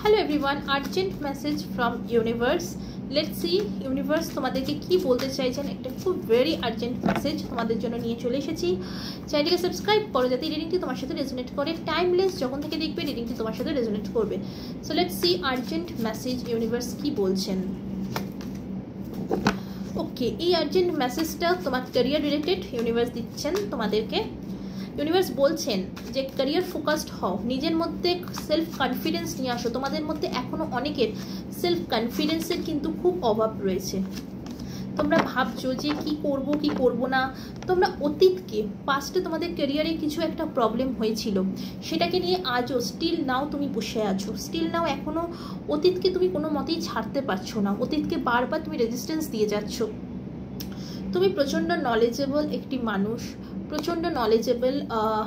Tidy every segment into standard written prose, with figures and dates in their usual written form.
Hello everyone, urgent message from universe. Let's see universe তোমাদেরকে কি বলতে চাইছেন। একটা খুব ভেরি আর্জেন্ট মেসেজ তোমাদের জন্য নিয়ে চলে এসেছি। চ্যানেলটিকে সাবস্ক্রাইব করো যাতে রিডিংটি তোমার সাথে রেজোনেট করে। টাইমলেস যখন থেকে দেখবে রিডিংটি তোমার সাথে রেজোনেট করবে। So let's see urgent message universe কি বলছেন। ওকে, এই আর্জেন্ট মেসেজটা তোমার ক্যারিয়ার রিলেটেড ইউনিভার্স দিচ্ছেন তোমাদেরকে। ইউনিভার্স বলছেন যে ক্যারিয়ার ফোকাসড হও, নিজের মধ্যে সেলফ কনফিডেন্স নিয়ে আসো। তোমাদের মধ্যে এখনও অনেকের সেলফ কনফিডেন্সের কিন্তু খুব অভাব রয়েছে। তোমরা ভাবছো যে কি করব না। তোমরা অতীতকে, পাস্টে তোমাদের ক্যারিয়ারে কিছু একটা প্রবলেম হয়েছিল, সেটাকে নিয়ে আজও স্টিল নাও তুমি বসে আছো। স্টিল নাও এখনও অতীতকে তুমি কোনো মতেই ছাড়তে পারছো না। অতীতকে বারবার তুমি রেজিস্ট্যান্স দিয়ে যাচ্ছ। তুমি প্রচণ্ড নলেজেবল একটি মানুষ, প্রচণ্ড knowledgeable,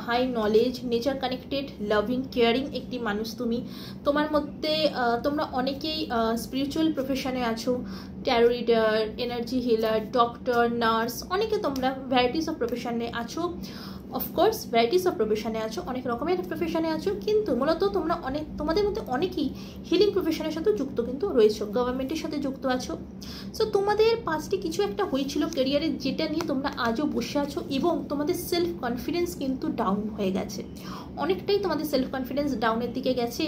high knowledge, nature connected, loving, caring একটি মানুষ তুমি। তোমার মধ্যে তোমরা অনেকেই স্পিরিচুয়াল প্রফেশনে আছো। Tarot reader, energy healer, doctor, nurse, অনেকে তোমরা ভ্যারাইটিস অফ প্রফেশনে আছো। অফকোর্স ভ্যারাইটিস অফ প্রফেশনে আছো, অনেক রকমের প্রফেশনে আছো, কিন্তু মূলত তোমরা তোমাদের মধ্যে অনেকেই হিলিং প্রফেশনের সাথে যুক্ত কিন্তু রয়েছো, গভর্নমেন্টের সাথে যুক্ত আছো। সো তোমাদের পাঁচটি কিছু একটা হয়েছিল ক্যারিয়ারে, যেটা নিয়ে তোমরা আজও বসে আছো এবং তোমাদের সেলফ কনফিডেন্স কিন্তু ডাউন হয়ে গেছে। অনেকটাই তোমাদের সেলফ কনফিডেন্স ডাউনের দিকে গেছে।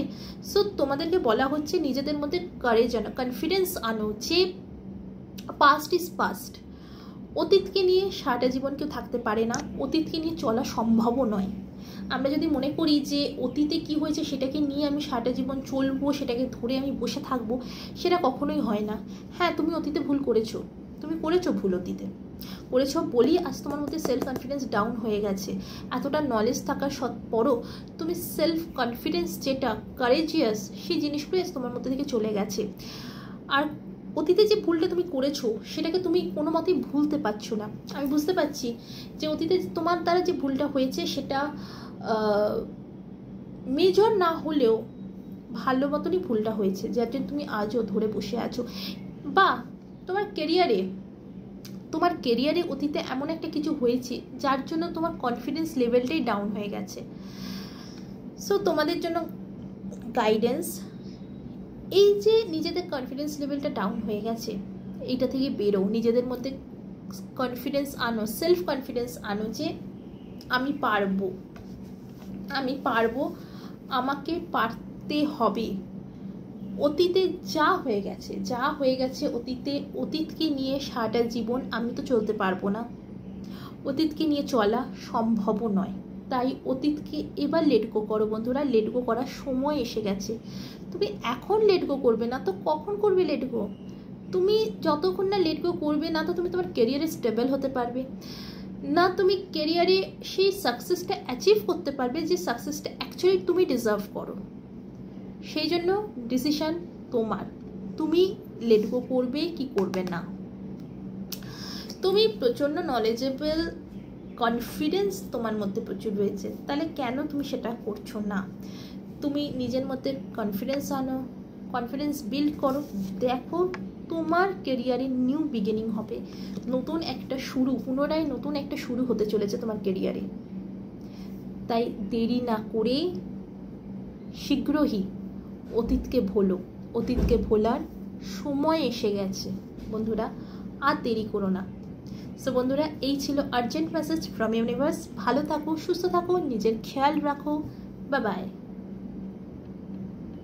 সো তোমাদেরকে বলা হচ্ছে নিজেদের মধ্যে কারেজ আনো, কনফিডেন্স আনো যে পাস্ট ইজ পাস্ট। অতীতকে নিয়ে সারাটা জীবন কেউ থাকতে পারে না, অতীতকে নিয়ে চলা সম্ভবও নয়। আমরা যদি মনে করি যে অতীতে কি হয়েছে সেটাকে নিয়ে আমি সারাটা জীবন চলবো, সেটাকে ধরে আমি বসে থাকবো, সেটা কখনোই হয় না। হ্যাঁ, তুমি অতীতে ভুল করেছো, তুমি করেছো ভুল, অতীতে করেছো বলেই আজ তোমার মধ্যে সেলফ কনফিডেন্স ডাউন হয়ে গেছে। এতটা নলেজ থাকার সত্ত্বেও তুমি সেলফ কনফিডেন্স যেটা কারেজিয়াস, সেই জিনিসগুলো তোমার মধ্যে থেকে চলে গেছে। আর অতীতে যে ভুলটা তুমি করেছো সেটাকে তুমি কোনো মতেই ভুলতে পারছো না। আমি বুঝতে পারছি যে অতীতে তোমার দ্বারা যে ভুলটা হয়েছে সেটা মেজর না হলেও ভালো মতনই ভুলটা হয়েছে, যার জন্য তুমি আজও ধরে বসে আছো। বা তোমার কেরিয়ারে অতীতে এমন একটা কিছু হয়েছে যার জন্য তোমার কনফিডেন্স লেভেলটাই ডাউন হয়ে গেছে। সো তোমাদের জন্য গাইডেন্স, এই যে নিজেদের কনফিডেন্স লেভেলটা ডাউন হয়ে গেছে, এইটা থেকে বেরো, নিজেদের মধ্যে কনফিডেন্স আনো, সেলফ কনফিডেন্স আনো যে আমি পারবো, আমাকে পারতে হবে। অতীতে যা হয়ে গেছে অতীতকে নিয়ে সারাটা জীবন আমি তো চলতে পারবো না, অতীতকে নিয়ে চলা সম্ভবও নয়। তাই অতীতকে এবার লেট গো করো বন্ধুরা, লেট গো করার সময় এসে গেছে। তুমি এখন লেট গো করবে না তো কখন করবে লেট গো? তুমি যতক্ষণ না লেট গো করবে না, তো তুমি তোমার ক্যারিয়ারে স্টেবল হতে পারবে না, তুমি ক্যারিয়ারে সেই সাকসেসটা অ্যাচিভ করতে পারবে যে সাকসেসটা অ্যাকচুয়ালি তুমি ডিজার্ভ করো। সেই জন্য ডিসিশন তোমার, তুমি লেট গো করবে কি করবে না। তুমি প্রচণ্ড নলেজেবল, কনফিডেন্স তোমার মধ্যে প্রচুর রয়েছে, তাহলে কেন তুমি সেটা করছো না? তুমি নিজের মধ্যে কনফিডেন্স আনো, কনফিডেন্স বিল্ড করো, দেখো তোমার ক্যারিয়ারে নিউ বিগিনিং হবে, নতুন একটা শুরু, পুনরায় নতুন একটা শুরু হতে চলেছে তোমার ক্যারিয়ারে। তাই দেরি না করে শীঘ্রই অতীতকে ভোলো, অতীতকে ভোলার সময় এসে গেছে বন্ধুরা, আর দেরি করো না। সো বন্ধুরা, এই ছিল আর্জেন্ট মেসেজ ফ্রম ইউনিভার্স। ভালো থাকো, সুস্থ থাকো, নিজের খেয়াল রাখো। Bye bye.